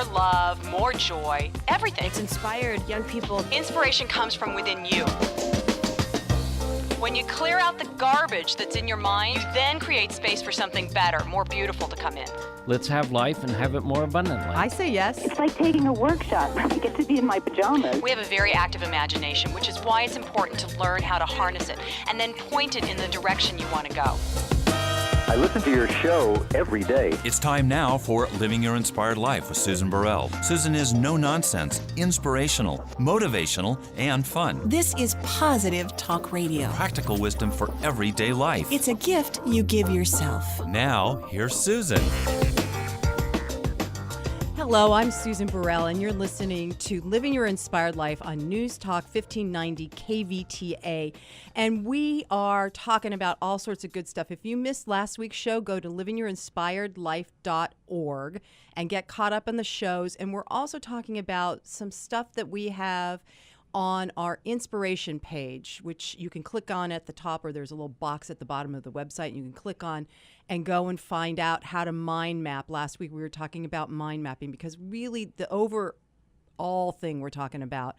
more love, more joy, everything. It's inspired young people. Inspiration comes from within you. When you clear out the garbage that's in your mind, you then create space for something better, more beautiful to come in. Let's have life and have it more abundantly. I say yes. It's like taking a workshop. I get to be in my pajamas. We have a very active imagination, which is why it's important to learn how to harness it and then point it in the direction you want to go. I listen to your show every day. It's time now for Living Your Inspired Life with Susan Burrell. Susan is no-nonsense, inspirational, motivational, and fun. This is positive talk radio. Practical wisdom for everyday life. It's a gift you give yourself. Now, here's Susan. Hello, I'm Susan Burrell, and you're listening to Living Your Inspired Life on News Talk 1590 KVTA. And we are talking about all sorts of good stuff. If you missed last week's show, go to livingyourinspiredlife.org and get caught up on the shows. And we're also talking about some stuff that we have on our inspiration page, which you can click on at the top, or there's a little box at the bottom of the website. You can click on and go and find out how to mind map. Last week we were talking about mind mapping, because really the overall thing we're talking about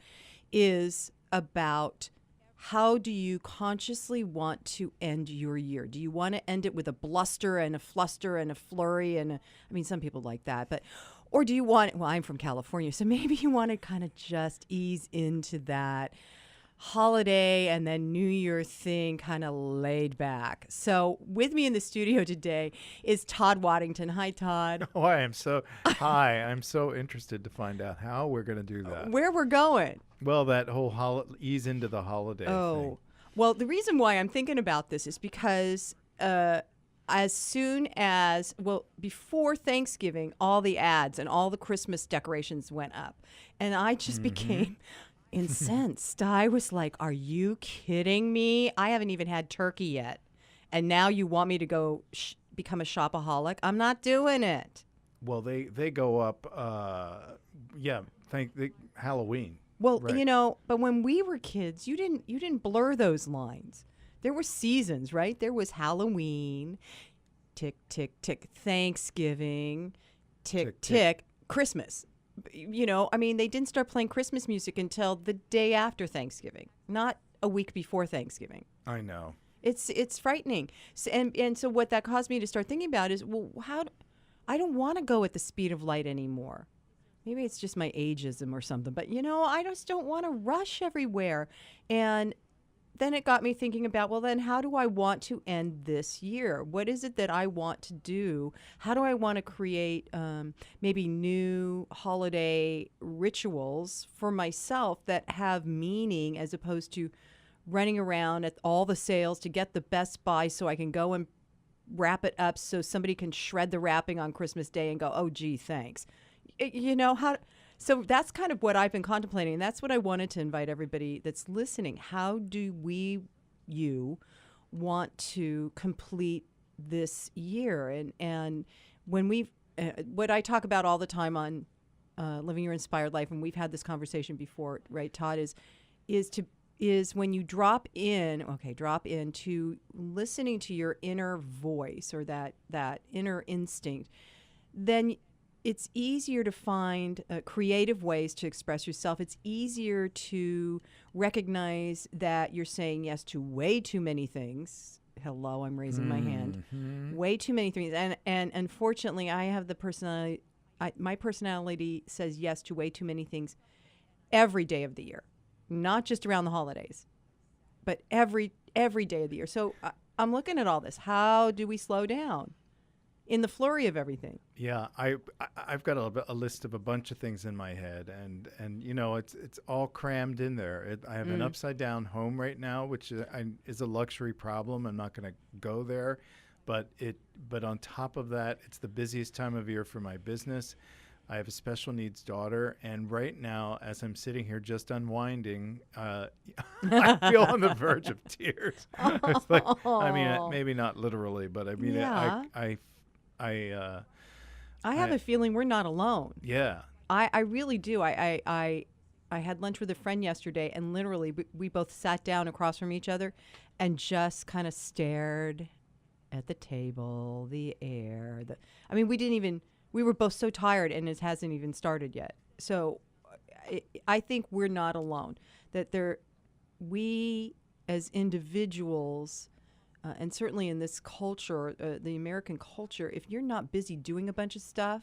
is about how do you consciously want to end your year? Do you want to end it with a bluster and a fluster and a flurry? I mean, some people like that, or do you want, well, I'm from California, so maybe you want to kind of just ease into that holiday and then New Year thing, kind of laid back. So with me in the studio today is Todd Waddington. Hi, Todd. Oh, I'm so interested to find out how we're going to do that. Where we're going. Well, that whole ease into the holiday thing. Well, the reason why I'm thinking about this is because as soon as, before Thanksgiving, all the ads and all the Christmas decorations went up. And I just became incensed. I was like, are you kidding me? I haven't even had turkey yet. And now you want me to go become a shopaholic? I'm not doing it. Well, they go up, Halloween. Well, right. But when we were kids, you didn't blur those lines. There were seasons, right? There was Halloween, tick, tick, tick, Thanksgiving, tick, tick, Christmas. They didn't start playing Christmas music until the day after Thanksgiving, not a week before Thanksgiving. I know. It's frightening. So what that caused me to start thinking about is, I don't want to go at the speed of light anymore. Maybe it's just my ageism or something, but I just don't want to rush everywhere. And then it got me thinking about, well, then how do I want to end this year? What is it that I want to do? How do I want to create maybe new holiday rituals for myself that have meaning, as opposed to running around at all the sales to get the best buy so I can go and wrap it up so somebody can shred the wrapping on Christmas Day and go, oh, gee, thanks. So that's kind of what I've been contemplating, and that's what I wanted to invite everybody that's listening. How do you want to complete this year? And when what I talk about all the time on Living Your Inspired Life, and we've had this conversation before, right, Todd, is when you drop into listening to your inner voice, or that inner instinct, then it's easier to find creative ways to express yourself. It's easier to recognize that you're saying yes to way too many things. Hello, I'm raising my hand. Way too many things. And unfortunately, I have the personality. My personality says yes to way too many things every day of the year, not just around the holidays, but every day of the year. So I'm looking at all this. How do we slow down in the flurry of everything? Yeah, I've got a list of a bunch of things in my head, and it's all crammed in there. I have an upside down home right now, which is a luxury problem. I'm not going to go there, but on top of that, it's the busiest time of year for my business. I have a special needs daughter, and right now, as I'm sitting here just unwinding, I feel on the verge of tears. It's like, maybe not literally, but I mean, yeah. I have a feeling we're not alone. Yeah. I really do. I had lunch with a friend yesterday, and literally we both sat down across from each other and just kind of stared at the table, the air. We didn't even we were both so tired, and it hasn't even started yet. So I think we're not alone. That we as individuals, and certainly in this culture, the American culture, if you're not busy doing a bunch of stuff,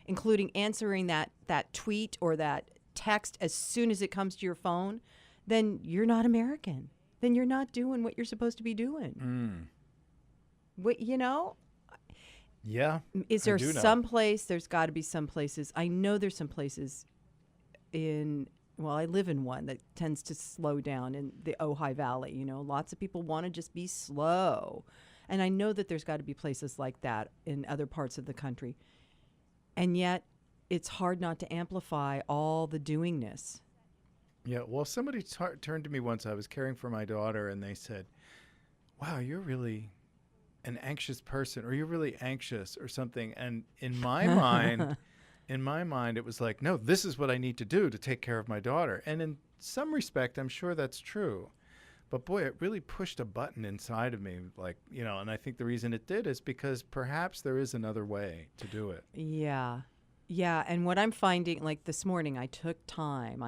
including answering that tweet or that text as soon as it comes to your phone, then you're not American. Then you're not doing what you're supposed to be doing. What, Yeah. Is there some place? There's got to be some places. I know there's some places I live in one that tends to slow down in the Ojai Valley. Lots of people want to just be slow. And I know that there's got to be places like that in other parts of the country. And yet it's hard not to amplify all the doingness. Yeah. Well, somebody turned to me once. I was caring for my daughter, and they said, wow, you're really an anxious person, or you're really anxious or something. And in my mind, it was like, no, this is what I need to do to take care of my daughter. And in some respect, I'm sure that's true. But boy, it really pushed a button inside of me, and I think the reason it did is because perhaps there is another way to do it. Yeah. Yeah. And what I'm finding, like this morning, I took time.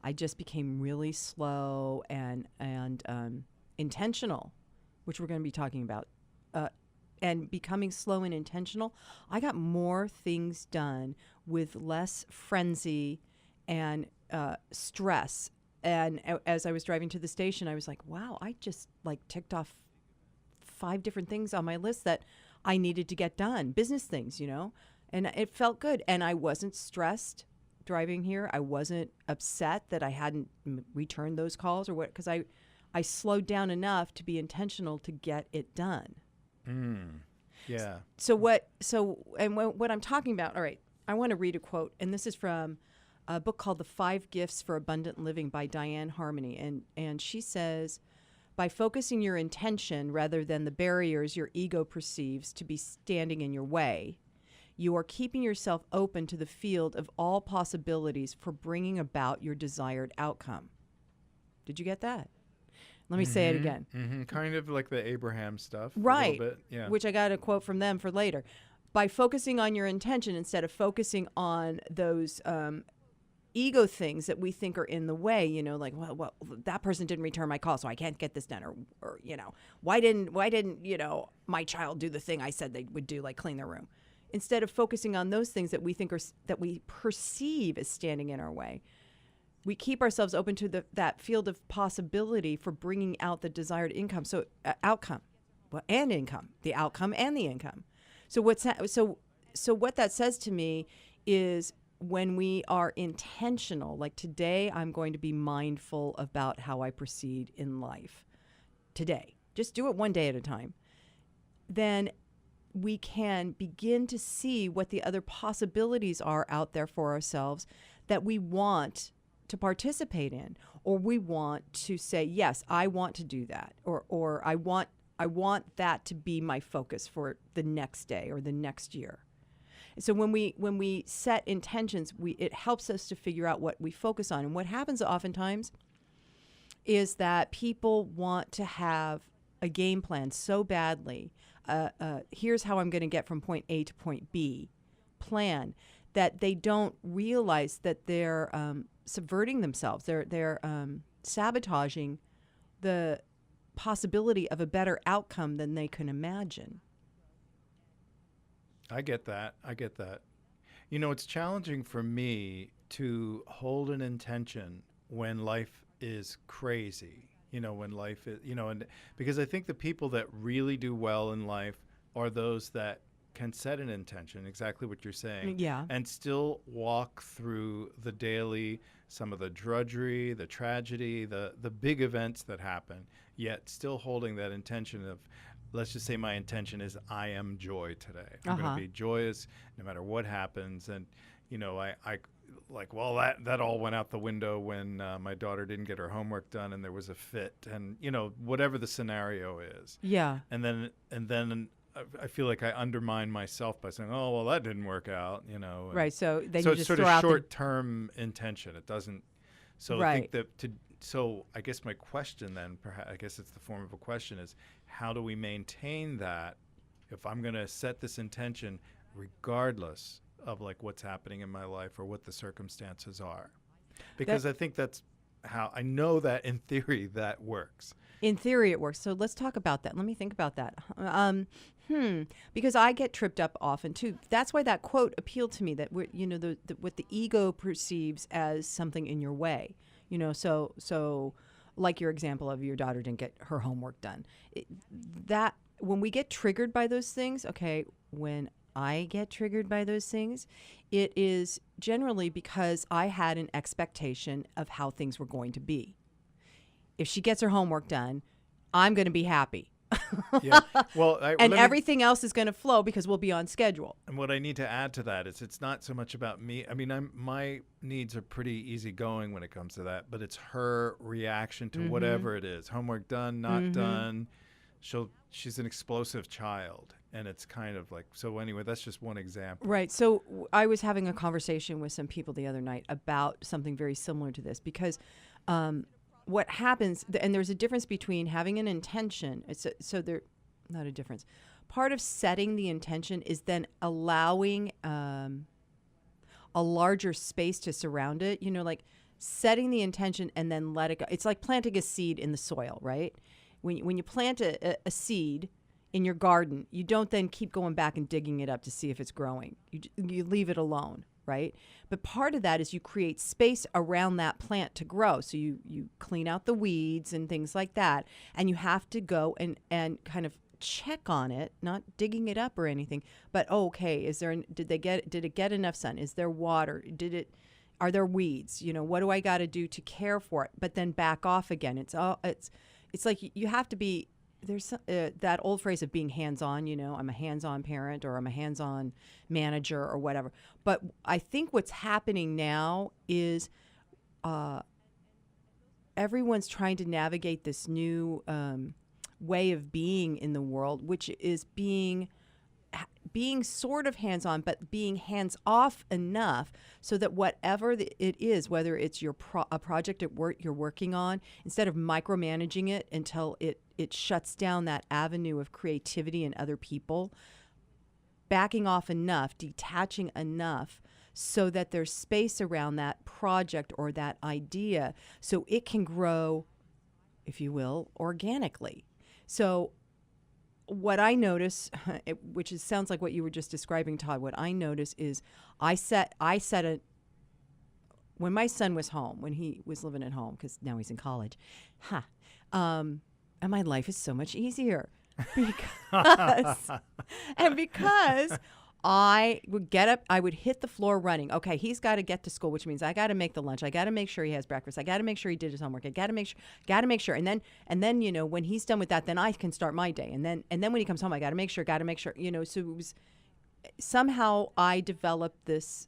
I just became really slow and intentional, which we're going to be talking about. And becoming slow and intentional, I got more things done with less frenzy and stress. And as I was driving to the station, I was like, wow, I just ticked off 5 different things on my list that I needed to get done, business things, and it felt good. And I wasn't stressed driving here. I wasn't upset that I hadn't returned those calls or what, because I slowed down enough to be intentional to get it done. Yeah. So what I'm talking about, all right, I want to read a quote, and this is from a book called The 5 Gifts for Abundant Living by Diane Harmony. And she says, by focusing your intention rather than the barriers your ego perceives to be standing in your way, you are keeping yourself open to the field of all possibilities for bringing about your desired outcome. Did you get that? Let me say it again. Kind of like the Abraham stuff. Right. A little bit. Yeah. Which I got a quote from them for later. By focusing on your intention instead of focusing on those ego things that we think are in the way, well, that person didn't return my call, so I can't get this done. Or why didn't my child do the thing I said they would do, like clean their room? Instead of focusing on those things that we think that we perceive as standing in our way, we keep ourselves open to that field of possibility for bringing out the desired income. So outcome, and income, the outcome and the income. So what that says to me is when we are intentional, like today, I'm going to be mindful about how I proceed in life. Today, just do it one day at a time. Then we can begin to see what the other possibilities are out there for ourselves that we want to participate in, or we want to say, yes, I want to do that, or I want that to be my focus for the next day or the next year. So when we set intentions, it helps us to figure out what we focus on. And what happens oftentimes is that people want to have a game plan so badly. Here's how I'm going to get from point A to point B plan, that they don't realize that they're subverting themselves. They're sabotaging the possibility of a better outcome than they can imagine. I get that. It's challenging for me to hold an intention when life is crazy. When life is, and because I think the people that really do well in life are those that can set an intention, exactly what you're saying, yeah, and still walk through the daily, some of the drudgery, the tragedy, the big events that happen, yet still holding that intention of, let's just say my intention is I am joy today. I'm going to be joyous no matter what happens. And, I that all went out the window when my daughter didn't get her homework done and there was a fit and, whatever the scenario is. Yeah. And then I feel like I undermine myself by saying, oh, well, that didn't work out, Right. So then so you it's just sort throw of out short-term intention. It doesn't. So right. I think that so I guess my question then, perhaps, I guess it's the form of a question, is how do we maintain that? If I'm going to set this intention, regardless of like what's happening in my life or what the circumstances are. Because I think that's how I know that in theory that works. In theory, it works. So let's talk about that. Let me think about that. Because I get tripped up often too. That's why that quote appealed to me. That what the ego perceives as something in your way. So like your example of your daughter didn't get her homework done. That when we get triggered by those things, okay, when I get triggered by those things, it is generally because I had an expectation of how things were going to be. If she gets her homework done, I'm going to be happy. Yeah. Well, and everything else is going to flow because we'll be on schedule. And what I need to add to that is it's not so much about me. I mean, my needs are pretty easygoing when it comes to that, but it's her reaction to whatever it is. Homework done, not done. She's an explosive child. And it's kind of like, so anyway, that's just one example. Right. So I was having a conversation with some people the other night about something very similar to this because what happens, and there's a difference between having an intention. So there, not a difference. Part of setting the intention is then allowing a larger space to surround it. Like setting the intention and then let it go. It's like planting a seed in the soil, right? When you plant a seed in your garden, you don't then keep going back and digging it up to see if it's growing. You leave it alone, right? But part of that is you create space around that plant to grow. So you clean out the weeds and things like that. And you have to go and kind of check on it, not digging it up or anything, but okay, did it get enough sun? Is there water? Are there weeds? What do I got to do to care for it? But then back off again. It's like you have to be. There's that old phrase of being hands-on, I'm a hands-on parent or I'm a hands-on manager or whatever. But I think what's happening now is everyone's trying to navigate this new way of being in the world, which is being sort of hands-on, but being hands-off enough so that whatever it is, whether it's a project at work you're working on, instead of micromanaging it until it shuts down that avenue of creativity in other people, backing off enough, detaching enough so that there's space around that project or that idea so it can grow, if you will, organically. So what I notice, sounds like what you were just describing, Todd, what I notice is when my son was home, when he was living at home, because now he's in college, and my life is so much easier because I would get up, I would hit the floor running. Okay, he's got to get to school, which means I got to make the lunch. I got to make sure he has breakfast. I got to make sure he did his homework. I got to make sure. And then, when he's done with that, then I can start my day. And then when he comes home, I got to make sure, so it was somehow I developed this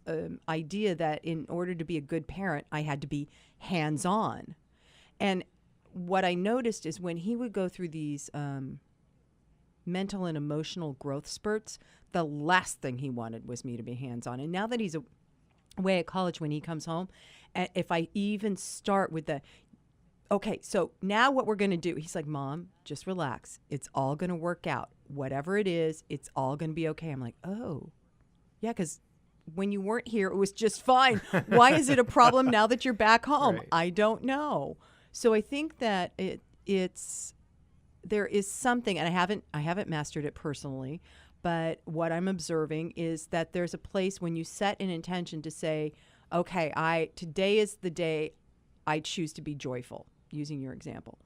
idea that in order to be a good parent, I had to be hands-on. And what I noticed is when he would go through these mental and emotional growth spurts, the last thing he wanted was me to be hands-on. And now that he's away at college, when he comes home, if I even start with okay, so now what we're going to do, he's like, Mom, just relax. It's all going to work out. Whatever it is, it's all going to be okay. I'm like, oh, yeah, because when you weren't here, it was just fine. Why is it a problem now that you're back home? Right. I don't know. So I think that there is something, and I haven't mastered it personally, but what I'm observing is that there's a place when you set an intention to say, okay, today is the day I choose to be joyful, using your example,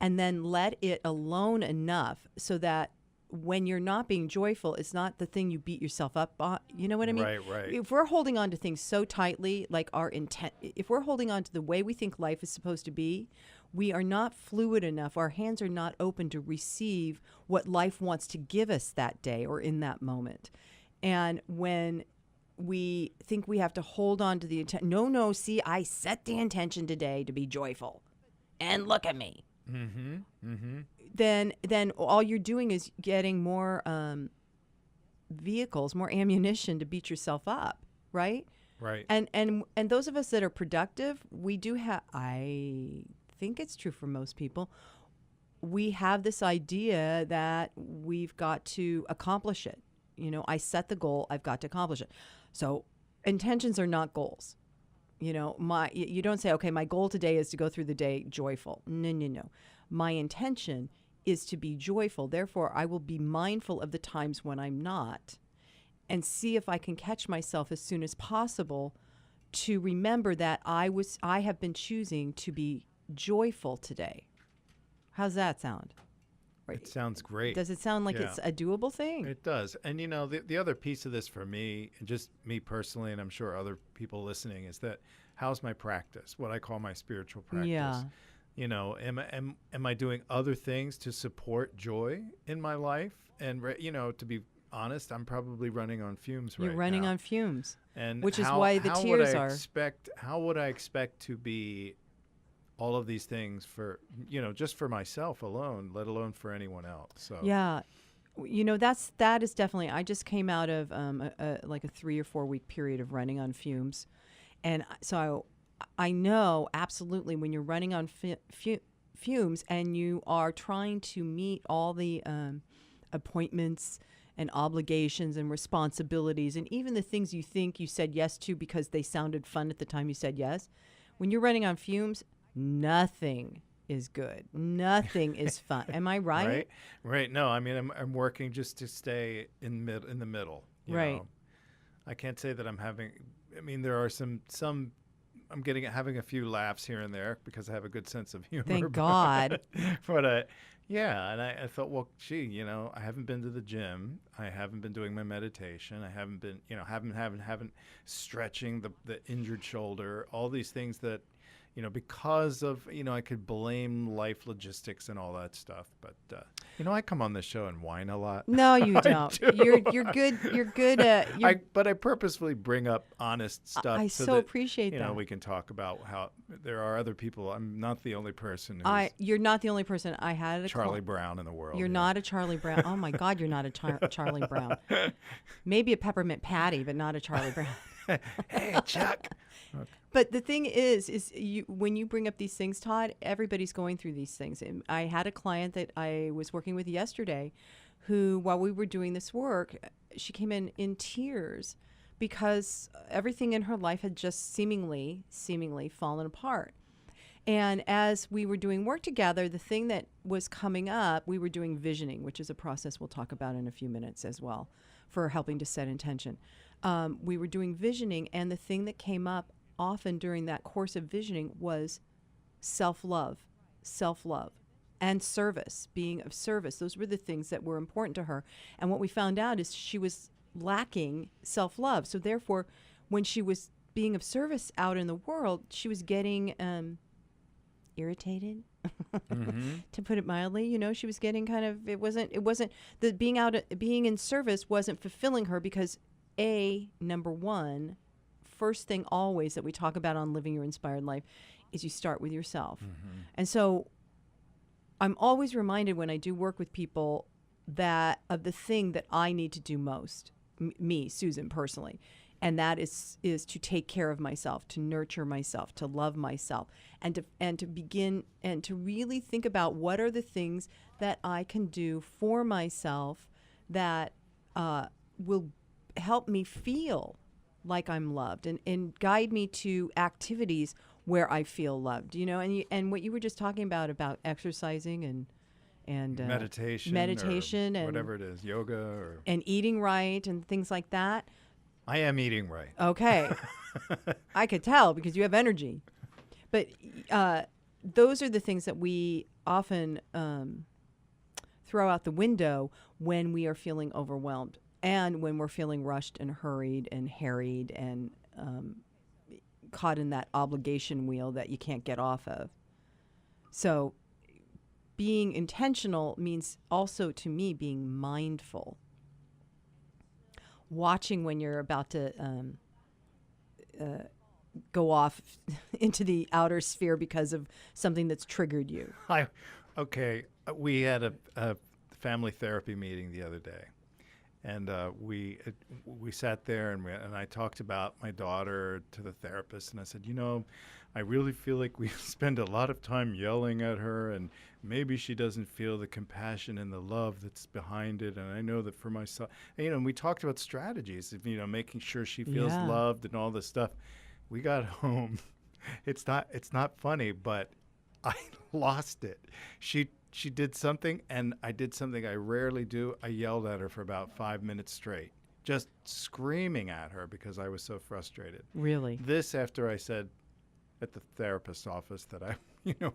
and then let it alone enough so that when you're not being joyful, it's not the thing you beat yourself up on. You know what I mean? Right. If we're holding on to things so tightly, like our intent, if we're holding on to the way we think life is supposed to be, we are not fluid enough. Our hands are not open to receive what life wants to give us that day or in that moment. And when we think we have to hold on to the intent, no, see, I set the intention today to be joyful. And look at me. Then all you're doing is getting more vehicles, more ammunition to beat yourself up, right? Right. And those of us that are productive, we do have, I think it's true for most people, we have this idea that we've got to accomplish it. I set the goal, I've got to accomplish it. So intentions are not goals. You don't say, okay, my goal today is to go through the day joyful. No. My intention is to be joyful. Therefore, I will be mindful of the times when I'm not and see if I can catch myself as soon as possible to remember that I have been choosing to be joyful today. How's that sound? Right. It sounds great. Does it sound like it's a doable thing? It does. And, the other piece of this for me, and just me personally, and I'm sure other people listening, is that how's my practice, what I call my spiritual practice? Yeah. Am I doing other things to support joy in my life? And, to be honest, I'm probably running on fumes right now. You're running on fumes, and which is why the tears are. How would I expect to be all of these things for, just for myself alone, let alone for anyone else? So yeah, that is definitely. I just came out of like a 3 or 4 week period of running on fumes, and so I know absolutely when you're running on fumes and you are trying to meet all the appointments and obligations and responsibilities and even the things you think you said yes to because they sounded fun at the time you said yes. When you're running on fumes, nothing is good. Nothing is fun. Am I right? Right. No, I mean, I'm working just to stay in the middle. You know? I can't say that I'm having. I mean, there are some. I'm having a few laughs here and there because I have a good sense of humor. Thank God. But and I thought, well, gee, I haven't been to the gym. I haven't been doing my meditation. I haven't been, haven't stretching the injured shoulder. All these things that. Because of, I could blame life logistics and all that stuff. But, I come on this show and whine a lot. No, you don't. You're good. You're good. But I purposefully bring up honest stuff. I so appreciate that. We can talk about how there are other people. I'm not the only person. You're not the only person. I had a Charlie Brown in the world. You're not a Charlie Brown. Oh, my God, you're not a Charlie Brown. Maybe a Peppermint Patty, but not a Charlie Brown. Hey, Chuck. Okay. But the thing is when you bring up these things, Todd, everybody's going through these things. And I had a client that I was working with yesterday who, while we were doing this work, she came in tears because everything in her life had just seemingly fallen apart. And as we were doing work together, the thing that was coming up, we were doing visioning, which is a process we'll talk about in a few minutes as well for helping to set intention. We were doing visioning, and the thing that came up often during that course of visioning was self-love, and service, being of service. Those were the things that were important to her. And what we found out is she was lacking self-love. So therefore, when she was being of service out in the world, she was getting irritated, to put it mildly. She was getting kind of, it wasn't the being in service wasn't fulfilling her because number one, first thing always that we talk about on Living Your Inspired Life is you start with yourself. And so I'm always reminded when I do work with people that of the thing that I need to do most, me, Susan, personally, and that is to take care of myself, to nurture myself, to love myself, and to begin and to really think about what are the things that I can do for myself that will help me feel like I'm loved and guide me to activities where I feel loved, and what you were just talking about exercising and meditation and whatever it is, yoga and eating right and things like that. I am eating right. Okay. I could tell because you have energy. But those are the things that we often throw out the window when we are feeling overwhelmed. And when we're feeling rushed and hurried and harried and caught in that obligation wheel that you can't get off of. So being intentional means also, to me, being mindful. Watching when you're about to go off into the outer sphere because of something that's triggered you. We had a family therapy meeting the other day. And we sat there and I talked about my daughter to the therapist, and I said, I really feel like we spend a lot of time yelling at her, and maybe she doesn't feel the compassion and the love that's behind it. And I know that for myself, and we talked about strategies of making sure she feels loved and all this stuff. We got home. It's not funny, but I lost it. She did something, and I did something I rarely do. I yelled at her for about 5 minutes straight, just screaming at her because I was so frustrated. Really? This after I said at the therapist's office that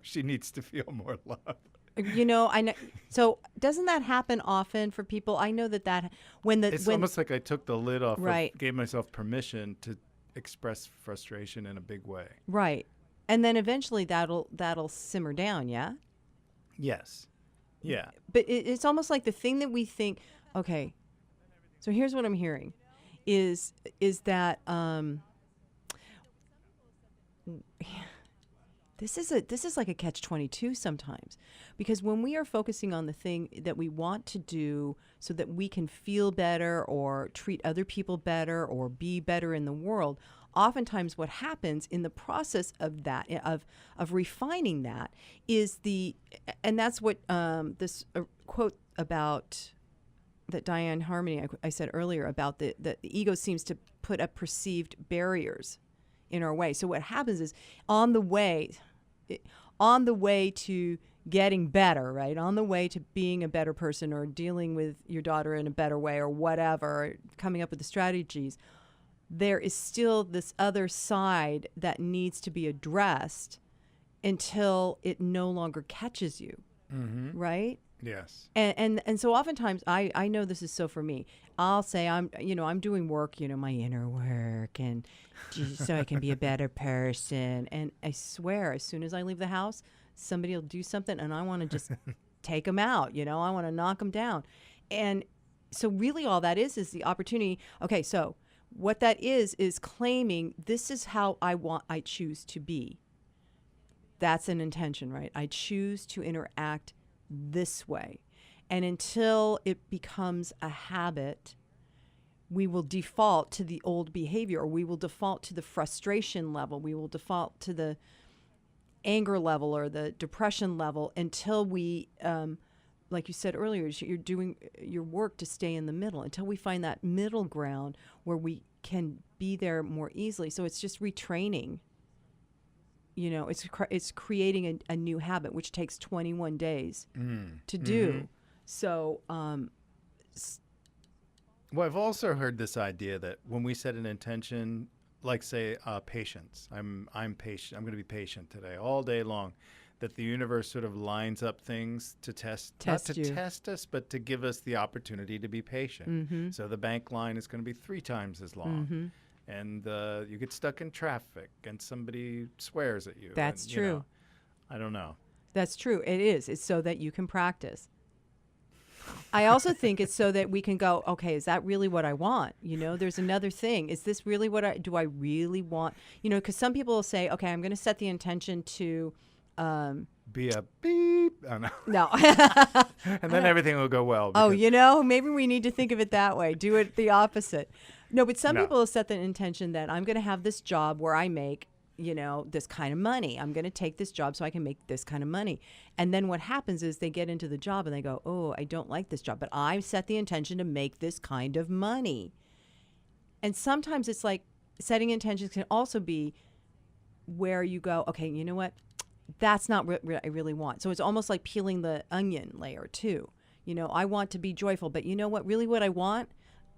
she needs to feel more love. I know. So doesn't that happen often for people? I know that it's almost like I took the lid off, right. Gave myself permission to express frustration in a big way. Right. And then eventually that'll simmer down, yeah? Yes. Yeah. But it's almost like the thing that we think, okay, so here's what I'm hearing is that this is like a catch-22 sometimes, because when we are focusing on the thing that we want to do so that we can feel better or treat other people better or be better in the world, oftentimes what happens in the process of that, of refining that, is and that's what this quote about that Diane Harmony I said earlier about the ego seems to put up perceived barriers in our way. So what happens is on the way to getting better, right? On the way to being a better person or dealing with your daughter in a better way or whatever, or coming up with the strategies, there is still this other side that needs to be addressed until it no longer catches you, right? Yes. And so oftentimes I know this is so for me. I'll say I'm doing work, my inner work, and so I can be a better person. And I swear, as soon as I leave the house, somebody will do something, and I want to just take them out. I want to knock them down. And so really, all that is the opportunity. Okay, so what that is claiming this is how I choose to be. That's an intention, right? I choose to interact this way. And until it becomes a habit, we will default to the old behavior, or we will default to the frustration level. We will default to the anger level or the depression level until we, like you said earlier, you're doing your work to stay in the middle, until we find that middle ground where we can be there more easily. So it's just retraining. It's creating a new habit, which takes 21 days to do. So, well, I've also heard this idea that when we set an intention, like say patience, I'm patient. I'm going to be patient today, all day long. That the universe sort of lines up things to test us, but to give us the opportunity to be patient. So the bank line is going to be 3 times as long. And you get stuck in traffic and somebody swears at you. That's true. I don't know. That's true. It is. It's so that you can practice. I also think it's so that we can go, okay, is that really what I want? There's another thing. Is this really do I really want? Because some people will say, okay, I'm going to set the intention to be a beep. Oh, no. No. And then everything will go well. Maybe we need to think of it that way. Do it the opposite. No, but some people will set the intention that I'm going to have this job where I make, this kind of money. I'm going to take this job so I can make this kind of money. And then what happens is they get into the job and they go, oh, I don't like this job, but I set the intention to make this kind of money. And sometimes it's like setting intentions can also be where you go, okay, you know what? That's not what I really want. So it's almost like peeling the onion layer too. I want to be joyful, but you know what? Really what I want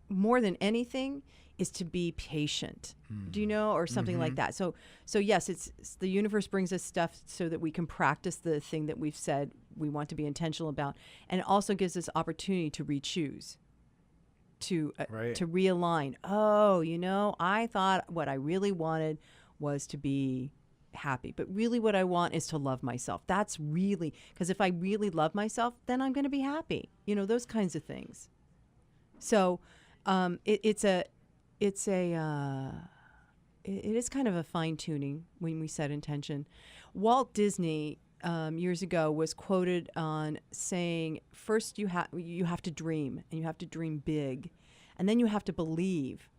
more than anything is to be patient. Do you know? Or something like that. So yes, it's the universe brings us stuff so that we can practice the thing that we've said we want to be intentional about. And it also gives us opportunity to re-choose, to realign. Oh, I thought what I really wanted was to be happy, but really what I want is to love myself. That's really, because if I really love myself, then I'm going to be happy. Those kinds of things. So it is kind of a fine tuning when we set intention. Walt Disney years ago was quoted on saying, first you have to dream, and you have to dream big, and then you have to believe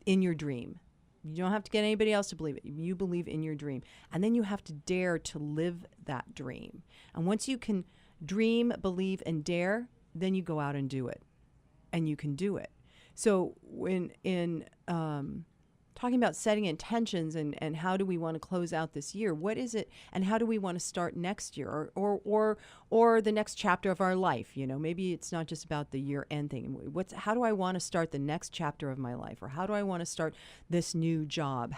in your dream. You don't have to get anybody else to believe it. You believe in your dream, and then you have to dare to live that dream. And once you can dream, believe, and dare, then you go out and do it, and you can do it. So when in talking about setting intentions and how do we want to close out this year, what is it, and how do we want to start next year or the next chapter of our life? You know, maybe it's not just about the year end thing. How do I want to start the next chapter of my life, or how do I want to start this new job?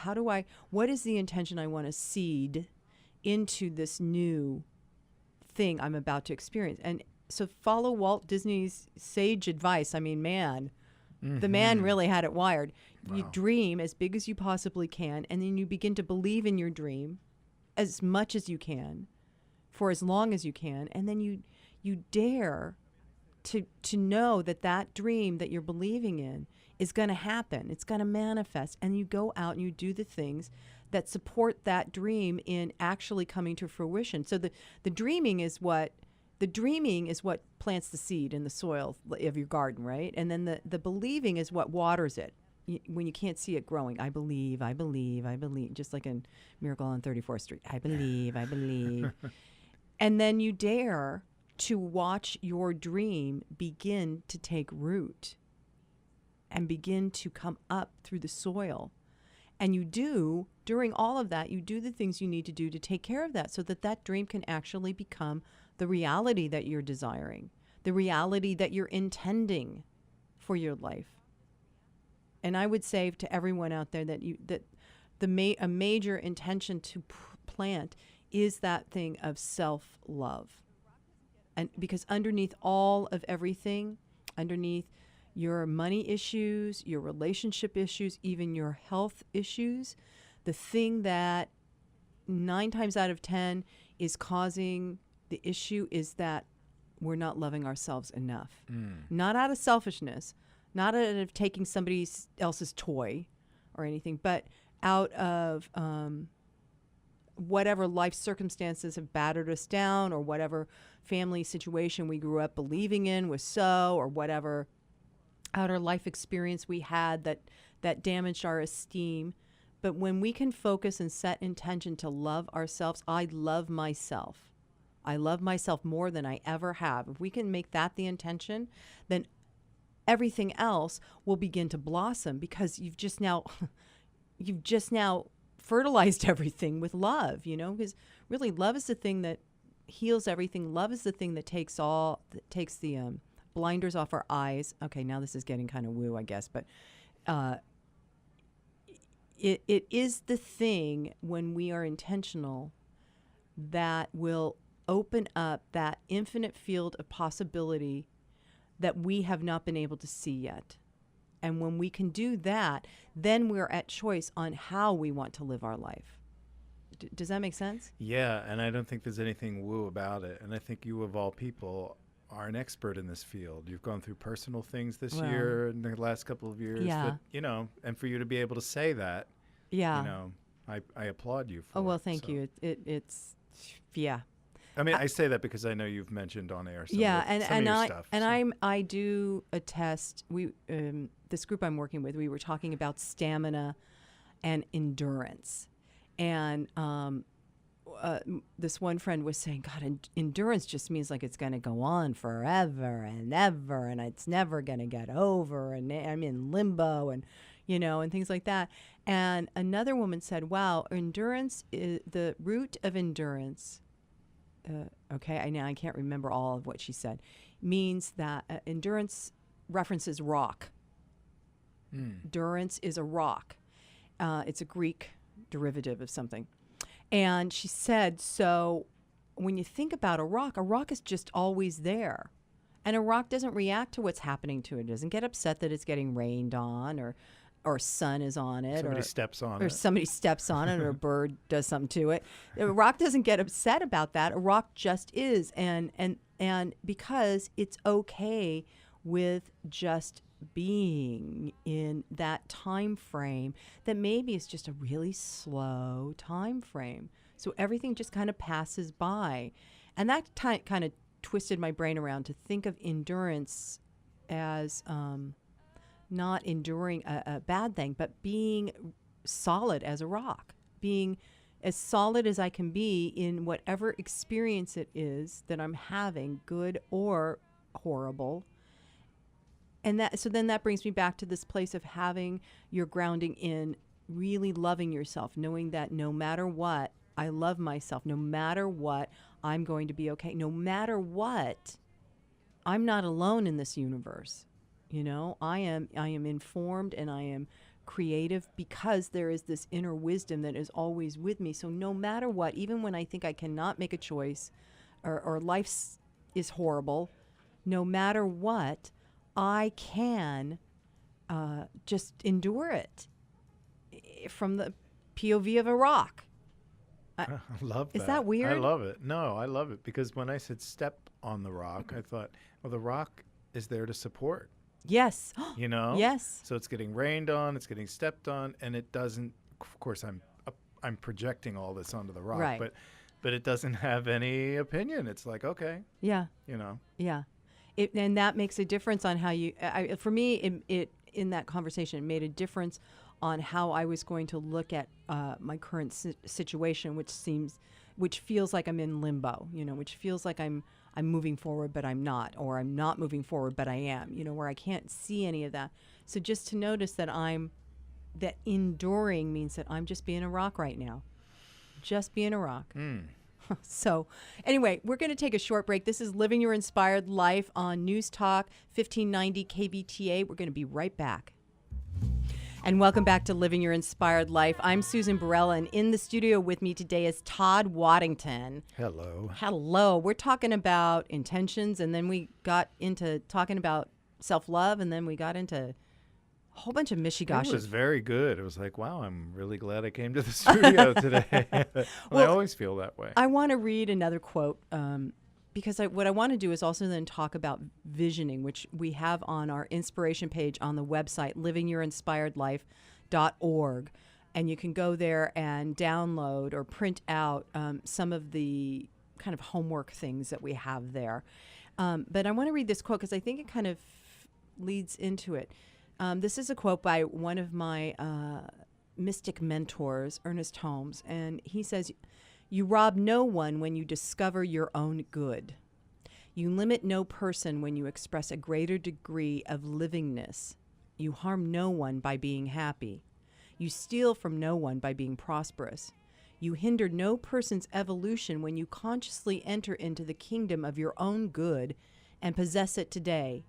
What is the intention I want to seed into this new thing I'm about to experience? And so follow Walt Disney's sage advice. I mean, man, the man really had it wired. Wow. You dream as big as you possibly can, and then you begin to believe in your dream as much as you can for as long as you can, and then you dare to know that dream that you're believing in is going to happen. It's going to manifest, and you go out and you do the things that support that dream in actually coming to fruition. So the dreaming is what plants the seed in the soil of your garden, right? And then the believing is what waters it when you can't see it growing. I believe, just like in Miracle on 34th Street. I believe. And then you dare to watch your dream begin to take root and begin to come up through the soil. And during all of that, you do the things you need to do to take care of that so that dream can actually become the reality that you're desiring, the reality that you're intending for your life. And I would say to everyone out there that a major intention to plant is that thing of self-love. And because underneath all of everything, underneath your money issues, your relationship issues, even your health issues, the thing that 9 times out of 10 is causing the issue is that we're not loving ourselves enough. Not out of selfishness, not out of taking somebody else's toy or anything, but out of whatever life circumstances have battered us down, or whatever family situation we grew up believing in was so, or whatever outer life experience we had that damaged our esteem. But when we can focus and set intention to love ourselves, I love myself. I love myself more than I ever have. If we can make that the intention, then everything else will begin to blossom, because you've just now fertilized everything with love, because really love is the thing that heals everything. Love is the thing that takes the blinders off our eyes. Okay, now this is getting kind of woo, I guess, but it is the thing, when we are intentional, that will open up that infinite field of possibility that we have not been able to see yet. And when we can do that, then we're at choice on how we want to live our life. Does that make sense? Yeah, and I don't think there's anything woo about it. And I think you, of all people, are an expert in this field. You've gone through personal things this year and the last couple of years. Yeah. That, and for you to be able to say that, I applaud you for Oh, well, it, thank you. It's I mean, I say that because I know you've mentioned on air some of your stuff. And I do attest. We this group I'm working with, we were talking about stamina and endurance, and this one friend was saying, God, endurance just means like it's going to go on forever and ever, and it's never going to get over, and I'm in limbo, and and things like that. And another woman said, wow, endurance is the root of endurance. I can't remember all of what she said, means that endurance references rock. Endurance is a rock. It's a Greek derivative of something. And she said, so when you think about a rock is just always there. And a rock doesn't react to what's happening to it. It doesn't get upset that it's getting rained on, or sun is on it, somebody steps on it, or a bird does something to it. A rock doesn't get upset about that. A rock just is, and because it's okay with just being in that time frame that maybe is just a really slow time frame. So everything just kind of passes by. And that kind of twisted my brain around to think of endurance as not enduring a bad thing, but being solid as a rock, being as solid as I can be in whatever experience it is that I'm having, good or horrible. And then that brings me back to this place of having your grounding in really loving yourself, knowing that no matter what, I love myself. No matter what, I'm going to be okay. No matter what, I'm not alone in this universe. You know, I am informed and I am creative because there is this inner wisdom that is always with me. So no matter what, even when I think I cannot make a choice or life is horrible, no matter what, I can just endure it from the POV of a rock. I love that. Is that weird? I love it. No, I love it because when I said step on the rock, I thought, well, the rock is there to support. Yes. You know? Yes. So it's getting rained on, it's getting stepped on, and it doesn't. Of course, I'm projecting all this onto the rock, Right. but it doesn't have any opinion. It's like, okay, Yeah. you know. Yeah. And that makes a difference on how you, for me, it in that conversation, it made a difference on how I was going to look at my current situation, which feels like I'm in limbo, you know, which feels like I'm moving forward, but I'm not, or I'm not moving forward, but I am, you know, where I can't see any of that. So just to notice that that enduring means that I'm just being a rock right now, just being a rock. So anyway, we're going to take a short break. This is Living Your Inspired Life on News Talk 1590 KBTA. We're going to be right back. And welcome back to Living Your Inspired Life. I'm Susan Burrell, and in the studio with me today is Todd Waddington. Hello. Hello. We're talking about intentions, and then we got into talking about self-love, and then we got into a whole bunch of It mishigashes. was very good. It was like, wow, I'm really glad I came to the studio today. I always feel that way. I want to read another quote because what I want to do is also then talk about visioning, which we have on our inspiration page on the website, livingyourinspiredlife.org. And you can go there and download or print out some of the kind of homework things that we have there. But I want to read this quote because I think it kind of leads into it. This is a quote by one of my mystic mentors, Ernest Holmes, and he says, "You rob no one when you discover your own good. You limit no person when you express a greater degree of livingness. You harm no one by being happy. You steal from no one by being prosperous. You hinder no person's evolution when you consciously enter into the kingdom of your own good and possess it today.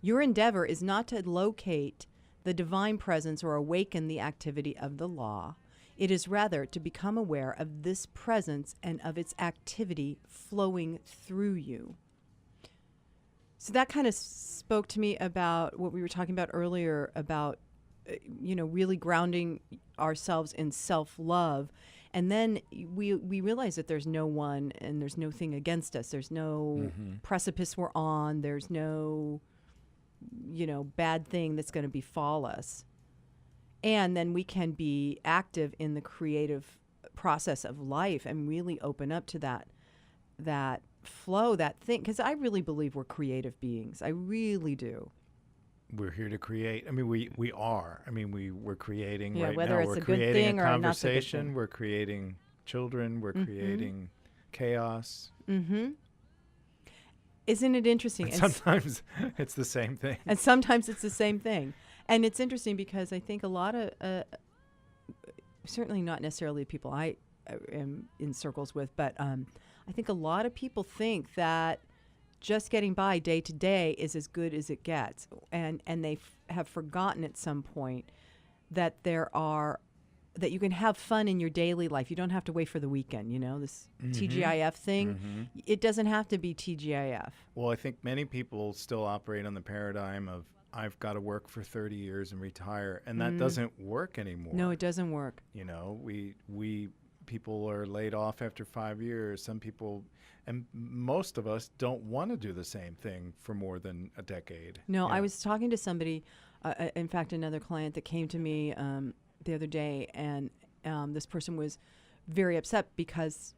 Your endeavor is not to locate the divine presence or awaken the activity of the law. It is rather to become aware of this presence and of its activity flowing through you." So that kind of spoke to me about what we were talking about earlier about, really grounding ourselves in self-love. And then we realize that there's no one and there's no thing against us. There's no precipice we're on. There's no bad thing that's going to befall us. And then we can be active in the creative process of life and really open up to that flow, that thing. Because I really believe we're creative beings. I really do. We're here to create. I mean, we are. I mean, we're creating right whether now. it's We're a good creating thing a or a not so good conversation. thing. We're creating children. We're creating chaos. Mm-hmm. Isn't it interesting? And sometimes it's the same thing. And sometimes it's the same thing. And it's interesting because I think a lot of, certainly not necessarily people I am in circles with, but I think a lot of people think that just getting by day to day is as good as it gets. And they have forgotten at some point that that you can have fun in your daily life. You don't have to wait for the weekend, this TGIF thing. It doesn't have to be TGIF. Well, I think many people still operate on the paradigm of I've got to work for 30 years and retire, and that doesn't work anymore. No, it doesn't work. People are laid off after 5 years. Some people, and most of us don't want to do the same thing for more than a decade. No, I was talking to somebody, in fact, another client that came to me the other day, and this person was very upset because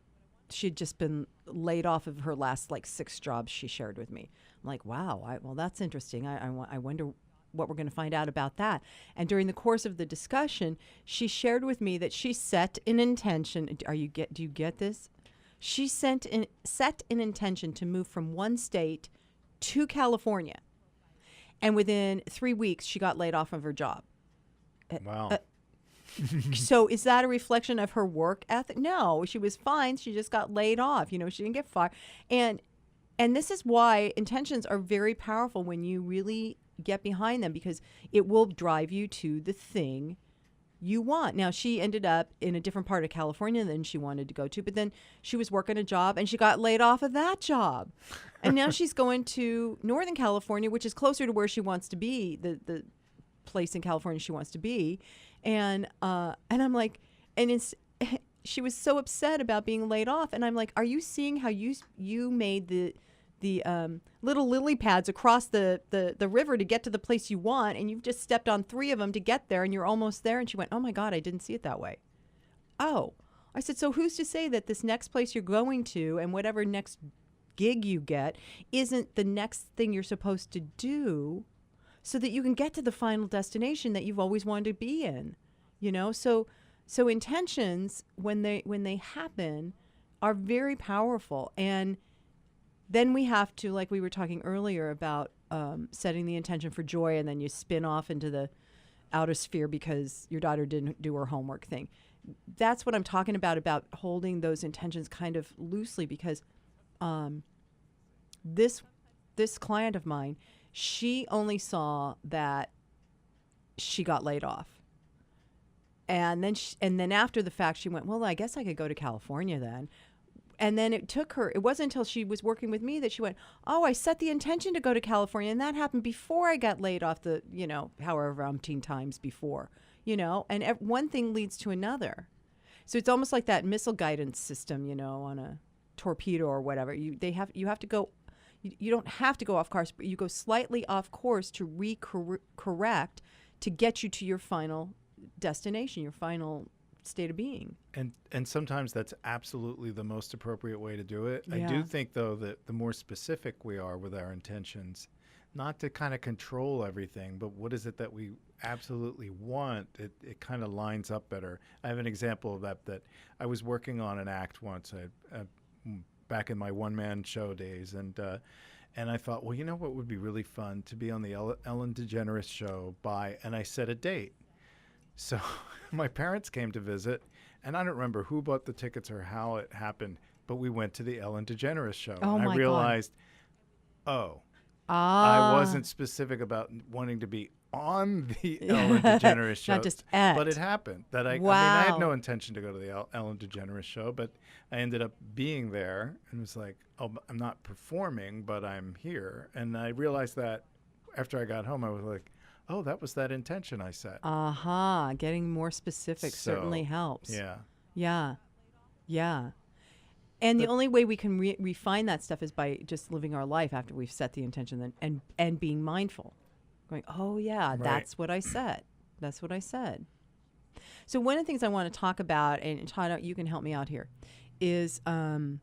she'd just been laid off of her last like 6 jobs she shared with me. I'm like, wow, well, that's interesting. I wonder what we're going to find out about that. And during the course of the discussion, she shared with me that she set an intention. Do you get this? She set an intention to move from one state to California. And within 3 weeks, she got laid off of her job. Wow. So is that a reflection of her work ethic? No, she was fine. She just got laid off. You know, she didn't get fired. And this is why intentions are very powerful when you really get behind them, because it will drive you to the thing you want. Now, she ended up in a different part of California than she wanted to go to, but then she was working a job and she got laid off of that job. And now she's going to Northern California, which is closer to where she wants to be, the place in California she wants to be. And I'm like, she was so upset about being laid off. And I'm like, are you seeing how you made the little lily pads across the river to get to the place you want, and you've just stepped on 3 of them to get there, and you're almost there? And she went, oh my God, I didn't see it that way. Oh, I said, so who's to say that this next place you're going to and whatever next gig you get isn't the next thing you're supposed to do so that you can get to the final destination that you've always wanted to be in, you know? So intentions, when they happen, are very powerful. And then we have to, like we were talking earlier about setting the intention for joy, and then you spin off into the outer sphere because your daughter didn't do her homework thing. That's what I'm talking about holding those intentions kind of loosely, because this client of mine, she only saw that she got laid off. And then after the fact, she went, well, I guess I could go to California then. And then it wasn't until she was working with me that she went, oh, I set the intention to go to California. And that happened before I got laid off however umpteen times before, and one thing leads to another. So it's almost like that missile guidance system, on a torpedo or whatever. You have to go, you don't have to go off course, but you go slightly off course to correct to get you to your final destination, your final state of being. And sometimes that's absolutely the most appropriate way to do it. Yeah. I do think, though, that the more specific we are with our intentions, not to kind of control everything, but what is it that we absolutely want, it kind of lines up better. I have an example of that I was working on an act once back in my one-man show days, and I thought, well, you know what would be really fun? To be on the Ellen DeGeneres show and I set a date. So my parents came to visit, and I don't remember who bought the tickets or how it happened, but we went to the Ellen DeGeneres show. Oh, and my I realized, I wasn't specific about wanting to be on the Ellen DeGeneres show. Not just at. But it happened. I mean, Wow. I had no intention to go to the Ellen DeGeneres show, but I ended up being there, and it was like, oh, I'm not performing, but I'm here. And I realized that after I got home, I was like, oh, that was that intention I set. Getting more specific certainly helps. Yeah. Yeah. Yeah. And the only way we can refine that stuff is by just living our life after we've set the intention and being mindful. Going, oh, yeah, that's what I said. That's what I said. So one of the things I want to talk about, and Todd, you can help me out here, is on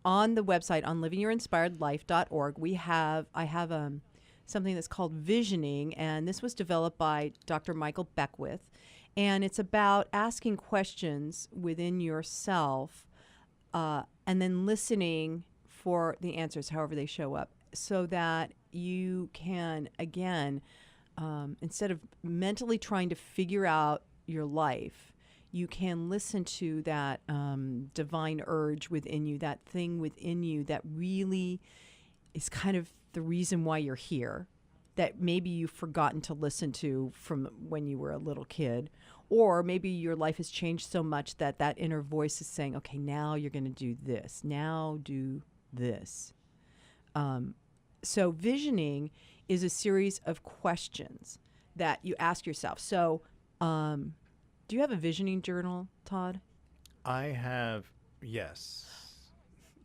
the website, on livingyourinspiredlife.org, I have something that's called visioning, and this was developed by Dr. Michael Beckwith, and it's about asking questions within yourself and then listening for the answers, however they show up, so that you can, again, instead of mentally trying to figure out your life, you can listen to that divine urge within you, that thing within you that really is kind of the reason why you're here, that maybe you've forgotten to listen to from when you were a little kid, or maybe your life has changed so much that inner voice is saying, okay, now you're going to do this, now do this. So visioning is a series of questions that you ask yourself. So do you have a visioning journal, Todd? I have, yes.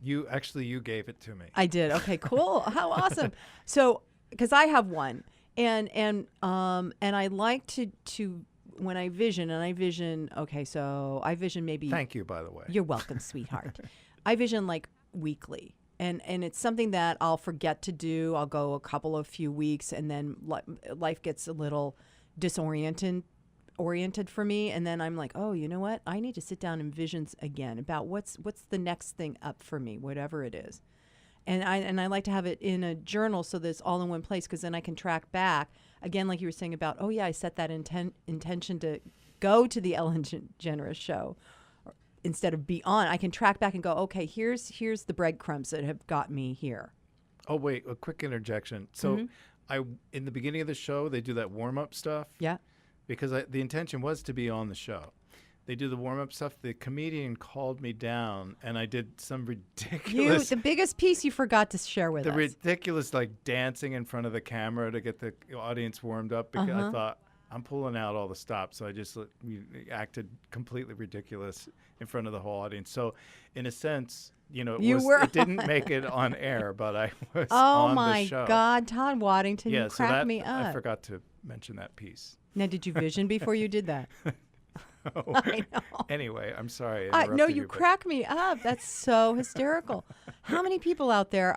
You gave it to me. I did. Okay, cool. How awesome. So, because I have one, and I like to when I vision, okay, so I vision maybe. Thank you, by the way. You're welcome, sweetheart. I vision like weekly. And it's something that I'll forget to do. I'll go a couple of few weeks, and then life gets a little disoriented for me. And then I'm like, oh, you know what? I need to sit down and vision again about what's the next thing up for me, whatever it is. And I like to have it in a journal so that it's all in one place, because then I can track back again, like you were saying about, oh yeah, I set that intention to go to the Ellen DeGeneres show. Instead of be on, I can track back and go, okay, here's the breadcrumbs that have got me here. Oh, wait, a quick interjection. So in the beginning of the show, they do that warm-up stuff. Yeah. Because the intention was to be on the show. They do the warm-up stuff. The comedian called me down, and I did some ridiculous... The biggest piece you forgot to share with us. The ridiculous, like, dancing in front of the camera to get the audience warmed up, because I thought, I'm pulling out all the stops. So I just acted completely ridiculous in front of the whole audience. So in a sense, it didn't make it on air, but I was on the show. Oh my God, Todd Waddington, you cracked me up. I forgot to mention that piece. Now, did you vision before you did that? Oh. I know. Anyway, I'm sorry. No, you crack me up. That's so hysterical. How many people out there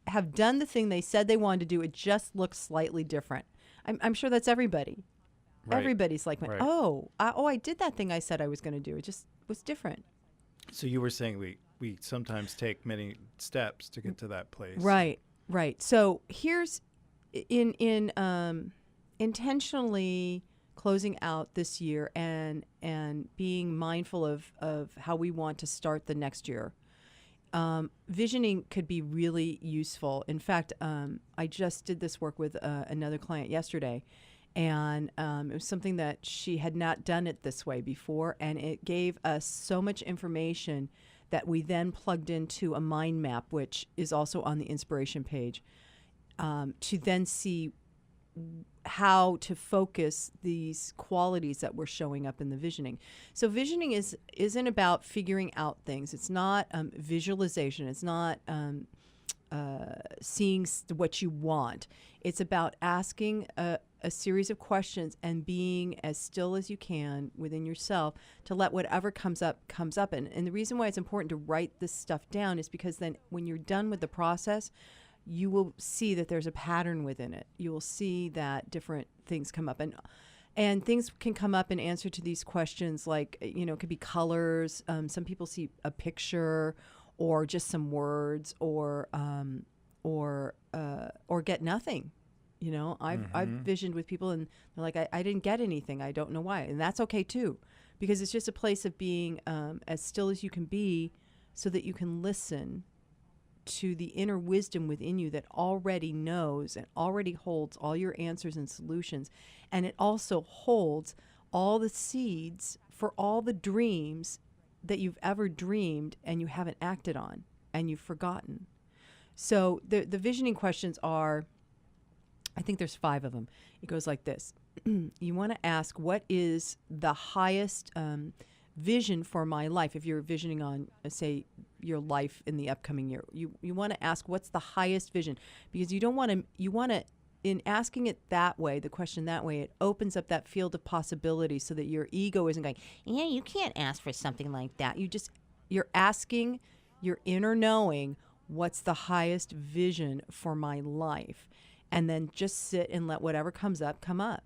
have done the thing they said they wanted to do? It just looks slightly different. I'm sure that's everybody. Right. Everybody's like, right. I did that thing I said I was going to do. It just was different. So you were saying we sometimes take many steps to get to that place. Right. So here's in intentionally closing out this year and being mindful of how we want to start the next year. Visioning could be really useful. In fact, I just did this work with another client yesterday, and it was something that she had not done it this way before, and it gave us so much information that we then plugged into a mind map, which is also on the inspiration page, to then see how to focus these qualities that were showing up in the visioning. So visioning isn't about figuring out things. It's not visualization. It's not seeing what you want. It's about asking a series of questions and being as still as you can within yourself to let whatever comes up. And the reason why it's important to write this stuff down is because then when you're done with the process, you will see that there's a pattern within it. You will see that different things come up. And things can come up in answer to these questions, like, it could be colors. Some people see a picture or just some words or get nothing. I've visioned with people and they're like, I didn't get anything. I don't know why. And that's okay too, because it's just a place of being as still as you can be so that you can listen to the inner wisdom within you that already knows and already holds all your answers and solutions. And it also holds all the seeds for all the dreams that you've ever dreamed and you haven't acted on and you've forgotten. So the visioning questions are, I think there's 5 of them. It goes like this. You want to ask, what is the highest vision for my life? If you're visioning on, say, your life in the upcoming year, you want to ask, what's the highest vision? Because you want to, in asking it that way, the question that way, it opens up that field of possibility so that your ego isn't going, yeah, you can't ask for something like that. You're asking your inner knowing, what's the highest vision for my life? And then just sit and let whatever comes up come up.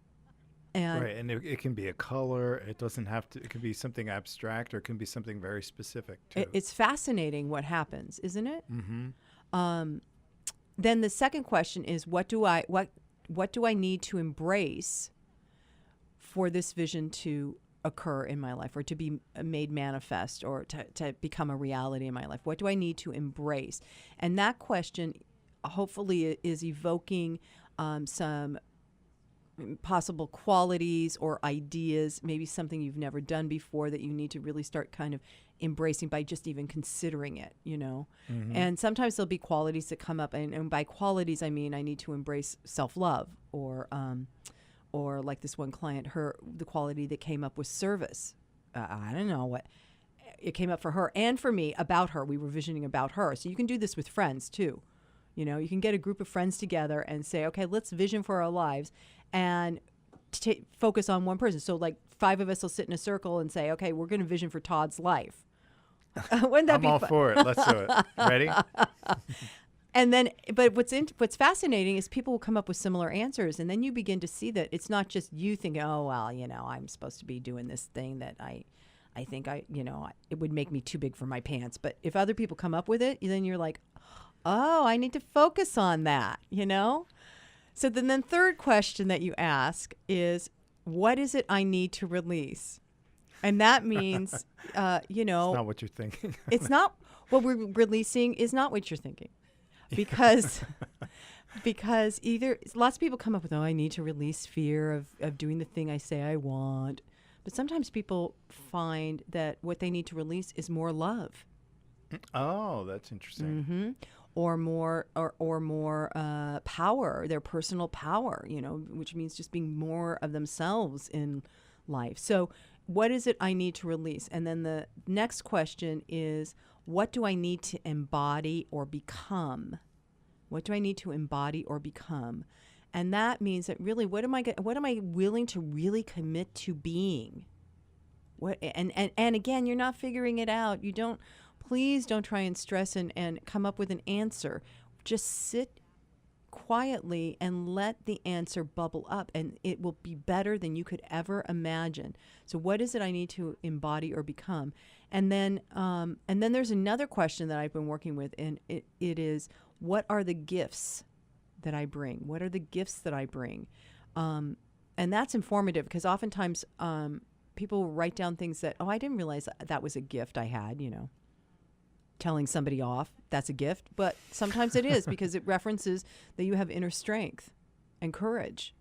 And right, and it can be a color. It doesn't have to. It can be something abstract, or it can be something very specific too. It's fascinating what happens, isn't it? Mm-hmm. Then the second question is, what do I need to embrace for this vision to occur in my life, or to be made manifest, or to become a reality in my life? What do I need to embrace? And that question, hopefully, is evoking some possible qualities or ideas, maybe something you've never done before that you need to really start kind of embracing by just even considering it, Mm-hmm. And sometimes there'll be qualities that come up, and by qualities I mean I need to embrace self-love, or like this one client, the quality that came up was service. I don't know what it came up for her and for me about her. We were visioning about her. So you can do this with friends too. You can get a group of friends together and say, okay, let's vision for our lives. And focus on one person. So like 5 of us will sit in a circle and say, okay, we're going to vision for Todd's life. Wouldn't that I'm be all fun? for it. Let's do it. Ready? And then, but what's fascinating is people will come up with similar answers, and then you begin to see that it's not just you thinking, oh well, I'm supposed to be doing this thing that I think it would make me too big for my pants. But if other people come up with it, then you're like, oh, I need to focus on that, So then third question that you ask is, what is it I need to release? And that means, It's not what you're thinking. it's not what we're releasing is not what you're thinking. Because either lots of people come up with, oh, I need to release fear of doing the thing I say I want. But sometimes people find that what they need to release is more love. Oh, that's interesting. Mm-hmm. Or more power, their personal power, which means just being more of themselves in life. So what is it I need to release? And then the next question is, what do I need to embody or become? What do I need to embody or become? And that means that really, what am I willing to really commit to being? And again, you're not figuring it out. Please don't try and stress and come up with an answer. Just sit quietly and let the answer bubble up, and it will be better than you could ever imagine. So what is it I need to embody or become? And then there's another question that I've been working with, and it is, what are the gifts that I bring? What are the gifts that I bring? And that's informative, because oftentimes people will write down things that, I didn't realize that was a gift I had, telling somebody off, that's a gift. But sometimes it is, because it references that you have inner strength and courage.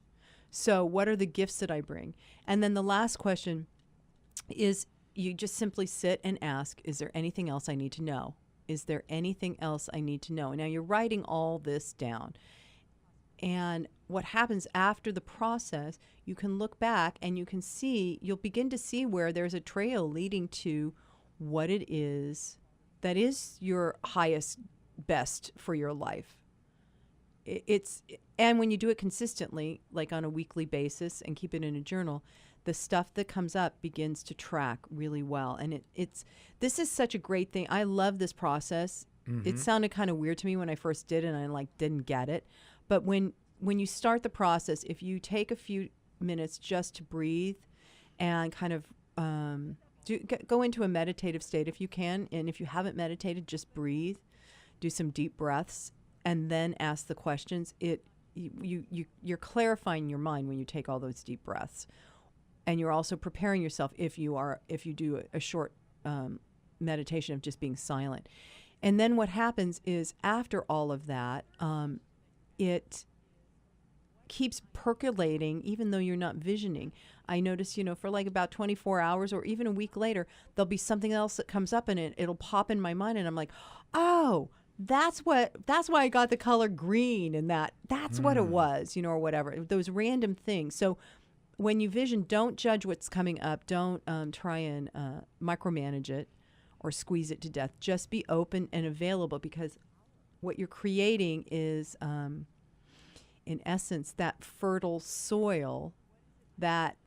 So what are the gifts that I bring? And then the last question is, you just simply sit and ask, is there anything else I need to know? Is there anything else I need to know? Now you're writing all this down. And what happens after the process, you can look back and you'll begin to see where there's a trail leading to what it is that is your highest best for your life. And when you do it consistently, like on a weekly basis, and keep it in a journal, the stuff that comes up begins to track really well. And this is such a great thing. I love this process. Mm-hmm. It sounded kind of weird to me when I first did it, and I didn't get it. But when you start the process, if you take a few minutes just to breathe and kind of go into a meditative state if you can, and if you haven't meditated, just breathe, do some deep breaths, and then ask the questions. You're clarifying your mind when you take all those deep breaths, and you're also preparing yourself if you do a short meditation of just being silent. And then what happens is, after all of that, it keeps percolating even though you're not visioning. I notice, for about 24 hours or even a week later, there'll be something else that comes up, and it'll pop in my mind, and I'm like, oh, that's why I got the color green, and that's what it was, or whatever, those random things. So when you vision, don't judge what's coming up. Don't try and micromanage it or squeeze it to death. Just be open and available, because what you're creating is, in essence, that fertile soil that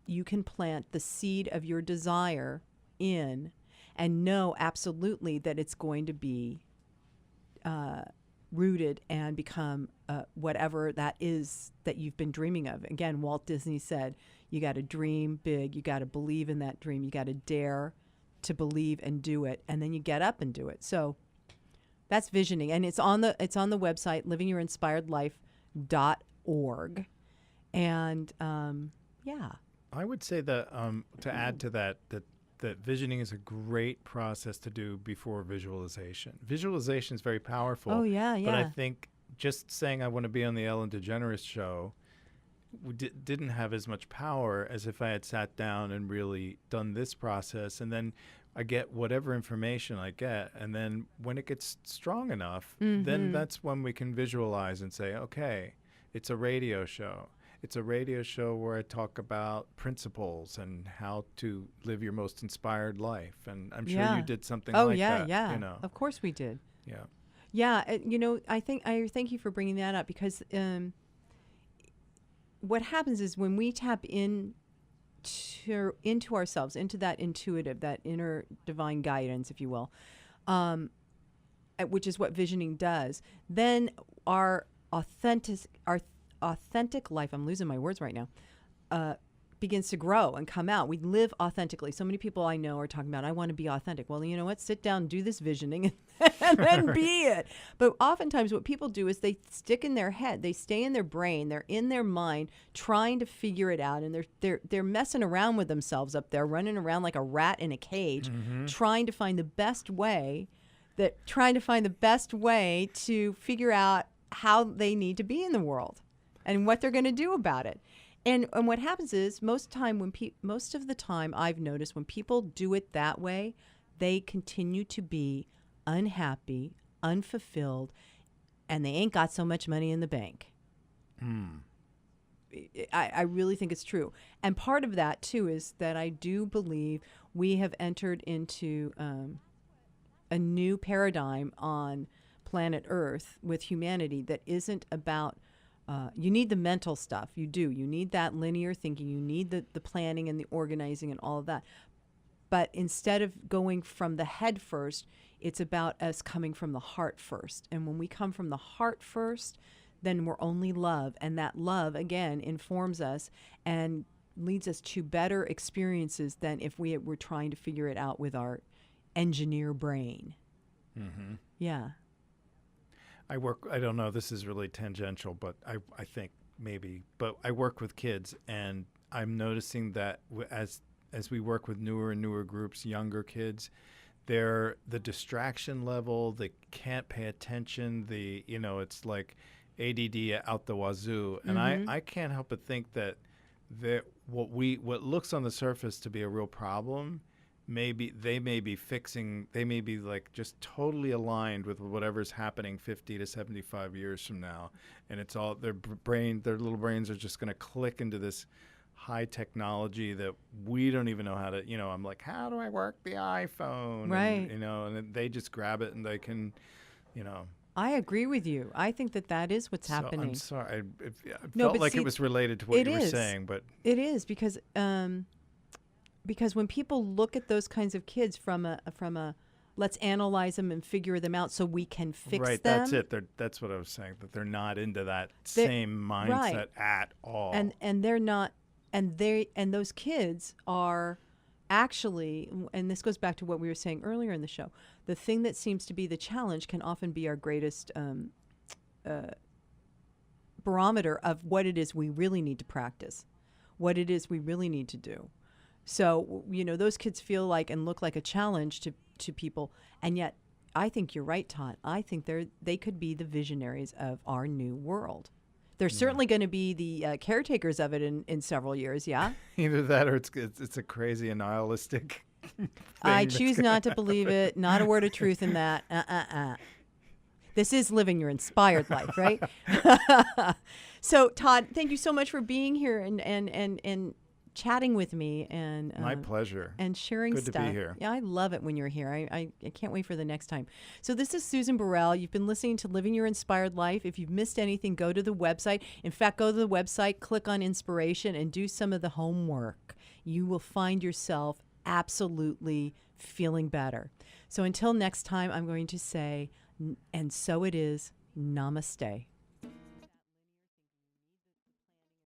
you can plant the seed of your desire in, and know absolutely that it's going to be rooted and become whatever that is that you've been dreaming of. Again, Walt Disney said, you got to dream big, you got to believe in that dream, you got to dare to believe and do it, and then you get up and do it. So that's visioning, and it's on the website, livingyourinspiredlife.org. And yeah, I would say that to add to that visioning is a great process to do before visualization. Visualization is very powerful. Oh yeah. But I think just saying I want to be on the Ellen DeGeneres show didn't have as much power as if I had sat down and really done this process, and then I get whatever information I get, and then when it gets strong enough, then that's when we can visualize and say, okay, it's a radio show. It's a radio show where I talk about principles and how to live your most inspired life. And I'm sure you did something like that. Oh, yeah. Of course we did. Yeah. Yeah. I thank you for bringing that up, because what happens is when we tap into ourselves, into that intuitive, that inner divine guidance, if you will, which is what visioning does, then our authentic life, I'm losing my words right now, begins to grow and come out. We live authentically. So many people I know are talking about, I want to be authentic. Well, you know what? Sit down, do this visioning, and then be it. But oftentimes what people do is they stick in their head. They stay in their brain. They're in their mind trying to figure it out. And they're messing around with themselves up there, running around like a rat in a cage, trying to find the best way to figure out how they need to be in the world and what they're going to do about it. And what happens is most of the time I've noticed when people do it that way, they continue to be unhappy, unfulfilled, and they ain't got so much money in the bank. I really think it's true. And part of that, too, is that I do believe we have entered into a new paradigm on planet Earth with humanity that isn't about you need the mental stuff. You do. You need that linear thinking. You need the planning and the organizing and all of that. But instead of going from the head first, it's about us coming from the heart first. And when we come from the heart first, then we're only love. And that love, again, informs us and leads us to better experiences than if we were trying to figure it out with our engineer brain. Mm-hmm. Yeah. I don't know, this is really tangential, but I think maybe, but I work with kids, and I'm noticing that as we work with newer and newer groups, younger kids, the distraction level, they can't pay attention, it's like ADD out the wazoo. And I can't help but think that what looks on the surface to be a real problem, they may be like just totally aligned with whatever's happening 50 to 75 years from now, and it's all their little brains are just going to click into this high technology that we don't even know how to. I'm like, how do I work the iPhone? Right. And, and they just grab it and they can, I agree with you. I think that is what's happening. I'm sorry. It felt like it was related to what you were saying, but it is because when people look at those kinds of kids from a let's analyze them and figure them out so we can fix them. Right, that's it. That's what I was saying, that they're not into that same mindset at all. And they're not, and those kids are actually, and this goes back to what we were saying earlier in the show, the thing that seems to be the challenge can often be our greatest barometer of what it is we really need to practice, what it is we really need to do. So, those kids feel like and look like a challenge to people. And yet, I think you're right, Todd. I think they could be the visionaries of our new world. They're certainly going to be the caretakers of it in several years, yeah? Either that or it's a crazy and nihilistic thing. I choose not to believe it. Not a word of truth in that. This is living your inspired life, right? So, Todd, thank you so much for being here and chatting with me and my pleasure, and sharing Good stuff. to be here. Yeah, I love it when you're here. I can't wait for the next time. So this is Susan Burrell. You've been listening to Living Your Inspired Life. If you've missed anything, go to the website. In fact, go to the website, click on inspiration, and do some of the homework. You will find yourself absolutely feeling better. So until next time, I'm going to say, and so it is, namaste.